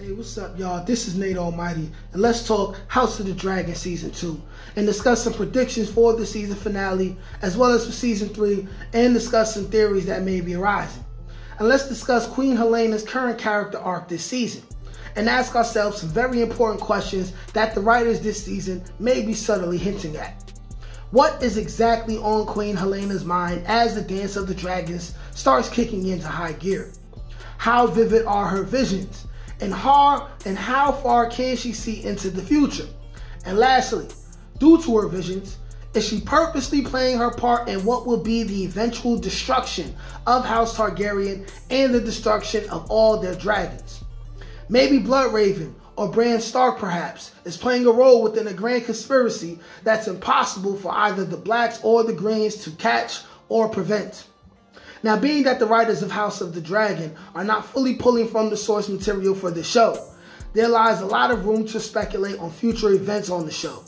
Hey, what's up, y'all? This is Nate Almighty, and let's talk House of the Dragon Season 2 and discuss some predictions for the season finale, as well as for Season 3, and discuss some theories that may be arising. And let's discuss Queen Helena's current character arc this season, and ask ourselves some very important questions that the writers this season may be subtly hinting at. What is exactly on Queen Helena's mind as the Dance of the Dragons starts kicking into high gear? How vivid are her visions? And how far can she see into the future? And lastly, due to her visions, is she purposely playing her part in what will be the eventual destruction of House Targaryen and the destruction of all their dragons? Maybe Bloodraven or Bran Stark perhaps is playing a role within a grand conspiracy that's impossible for either the Blacks or the Greens to catch or prevent. Now, being that the writers of House of the Dragon are not fully pulling from the source material for the show, there lies a lot of room to speculate on future events on the show.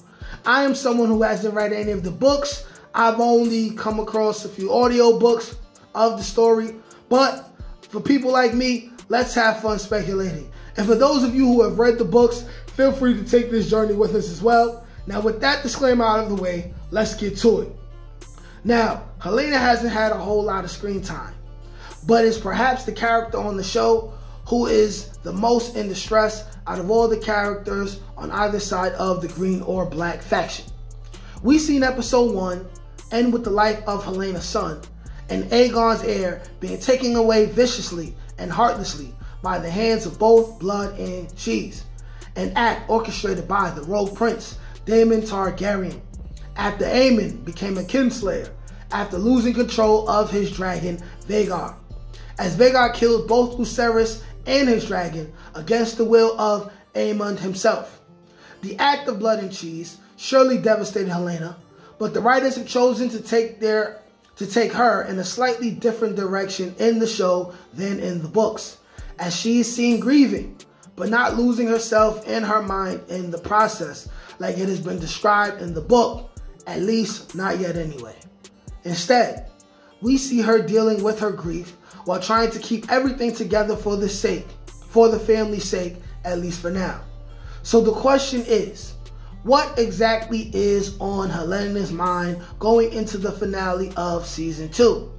I am someone who hasn't read any of the books. I've only come across a few audio books of the story, but for people like me, let's have fun speculating. And for those of you who have read the books, feel free to take this journey with us as well. Now, with that disclaimer out of the way, let's get to it. Now, Helena hasn't had a whole lot of screen time, but is perhaps the character on the show who is the most in distress out of all the characters on either side of the green or black faction. We see in episode 1 end with the life of Helena's son and Aegon's heir being taken away viciously and heartlessly by the hands of both Blood and Cheese, an act orchestrated by the rogue prince Daemon Targaryen, after Aemon became a kinslayer after losing control of his dragon Vhagar, as Vhagar killed both Lucerys and his dragon against the will of Aemon himself. The act of Blood and Cheese surely devastated Helena, but the writers have chosen to take her in a slightly different direction in the show than in the books, as she is seen grieving, but not losing herself and her mind in the process like it has been described in the book, at least not yet anyway. Instead, we see her dealing with her grief while trying to keep everything together for the family's sake, at least for now. So the question is, what exactly is on Helena's mind going into the finale of Season 2?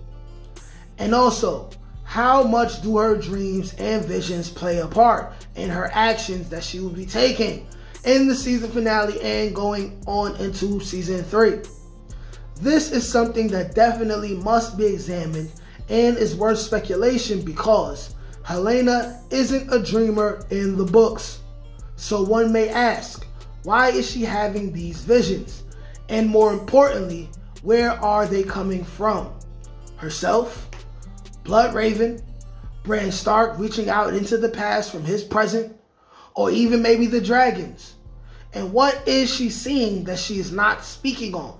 And also, how much do her dreams and visions play a part in her actions that she will be taking in the season finale and going on into Season 3? This is something that definitely must be examined and is worth speculation because Helena isn't a dreamer in the books. So one may ask, why is she having these visions? And more importantly, where are they coming from? Herself? Bloodraven? Bran Stark reaching out into the past from his present? Or even maybe the dragons? And what is she seeing that she is not speaking on?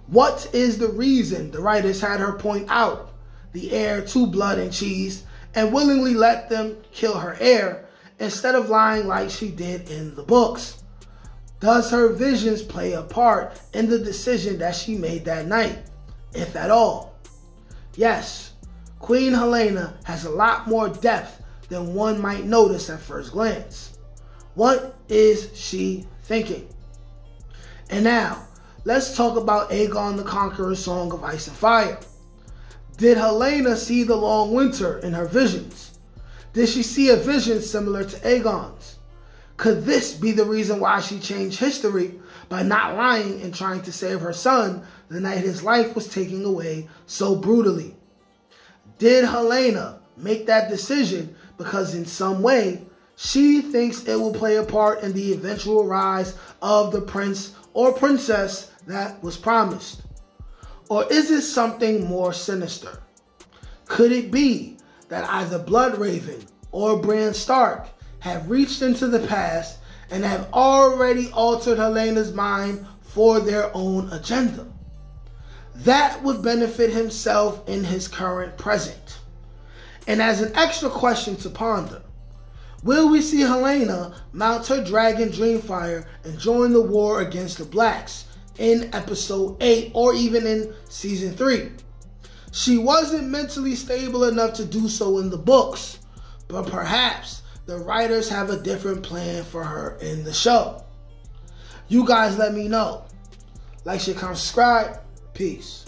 What is the reason the writers had her point out the heir to Blood and Cheese and willingly let them kill her heir instead of lying like she did in the books? Does her visions play a part in the decision that she made that night, if at all? Yes, Queen Helena has a lot more depth than one might notice at first glance. What is she thinking? And now, let's talk about Aegon the Conqueror's Song of Ice and Fire. Did Helena see the long winter in her visions? Did she see a vision similar to Aegon's? Could this be the reason why she changed history by not lying and trying to save her son the night his life was taken away so brutally? Did Helena make that decision because in some way she thinks it will play a part in the eventual rise of the prince or princess that was promised? Or is it something more sinister? Could it be that either Bloodraven or Bran Stark have reached into the past and have already altered Helena's mind for their own agenda? That would benefit himself in his current present. And as an extra question to ponder, will we see Helena mount her dragon Dreamfire and join the war against the Blacks in episode 8 or even in Season 3? She wasn't mentally stable enough to do so in the books, but perhaps the writers have a different plan for her in the show. You guys let me know. Like, share, comment, subscribe. Peace.